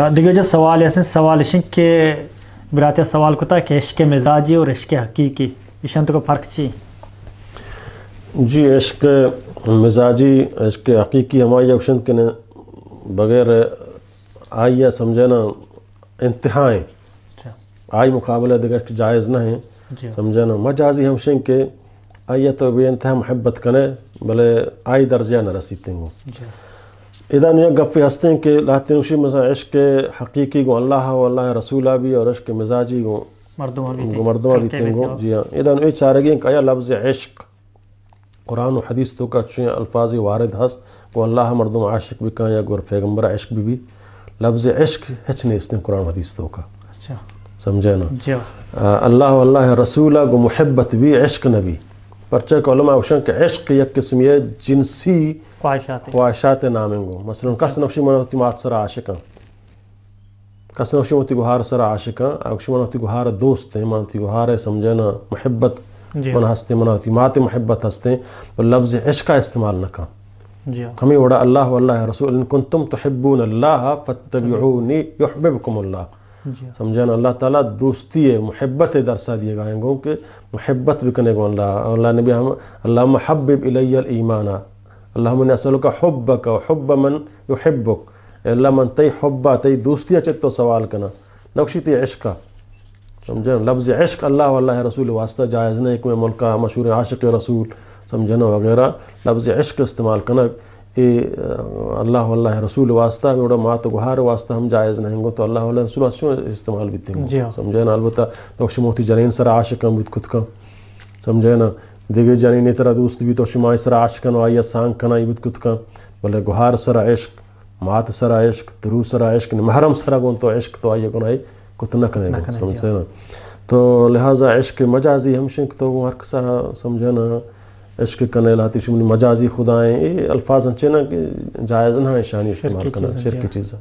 دیگه جو سوال ہے سوالش کہ برات سوال کوتا کہ عشق مزاجی اور عشق حقیقی ایشان تو کا فرق چی؟ جی عشق مزاجی عشق حقیقی ہماری اوشن کے بغیر آئیے سمجھے نا انتہائیں آئی مقابلہ دیگر جائز نہ ہیں سمجھے نا مجازی ہمشن کے آئیے تو بے انتہا محبت کنے بلے آئی درجہ نہ رسیتے ہیں اذا یہ گپ ہستے ہیں کہ لاتے ہیں اسی مثلا عشق حقیقی کو اللہ و اللہ رسولہ بھی اور عشق مزاجی کو مردمہ بھی تنگو جی ہاں اذا یہ چارے گئے کہ لفظ عشق قرآن و حدیث تو کا اچھے الفاظ وارد ہست کو اللہ مردم عاشق بھی کہاں یا گور پیغمبر عشق بھی لفظ عشق ہچنے اس نے قرآن و حدیث تو کا سمجھے نا اللہ و اللہ رسولہ کو محبت بھی عشق نبی پرچہ کہ علماء اوشن کہ عشق یک قسم یہ جنسی خواہشات نامیں گو مثلا کس نقشی منوتی مات سر عاشقاں کس نقشی منوتی گوھار سر عاشقاں اوشی منوتی گوھار دوست ہیں منوتی گوھار سمجھنا محبت من ہستے منوتی مات محبت ہستے پر لفظ عشق کا استعمال نہ کھاں ہمیں وڑا اللہ واللہ رسول ان کنتم تحبون اللہ فاتبعونی یحببکم اللہ سمجھانا اللہ تعالیٰ دوستی ہے محبت ہے درسہ دیے گائیں گو کہ محبت بھی کنے گو اللہ نبی ہم اللہم حبب الی الایمان اللہم انہی اسألک حبک و حب من یحبک اللہ من تی حبہ تی دوستی اچھت تو سوال کنا نقشی تی عشقہ سمجھانا لفظ عشق اللہ واللہ رسول واسطہ جائز نہیں کہ ملکہ مشہور عاشق رسول سمجھانا وغیرہ لفظ عشق استعمال کنا اللہ واللہ رسول واسطہ میں مات گوھار واسطہ ہم جائز نہیں گو تو اللہ واللہ رسول واسطہ استعمال بھی تھیں سمجھے نا البتہ تو شموتی جنین سر عاشقاں بھی خود کا سمجھے نا دیگر جنین طرح دوست بھی تو شمائی سر عاشقاں و آئیہ سانگ کنا بھی خود کا بلے گوھار سر عشق مات سر عشق درو سر عشق محرم سر گون تو عشق تو آئیہ گنائی کت نہ کنے گو سمجھے نا تو لہٰذا عشق مجازی ہم شنک تو ہر کسا سمجھے نا عشق کنے لاتی شمنی مجازی خدائیں یہ الفاظ ہنچے نا کہ جائز نہ ہے شانی استعمال کرنا شرک کی چیز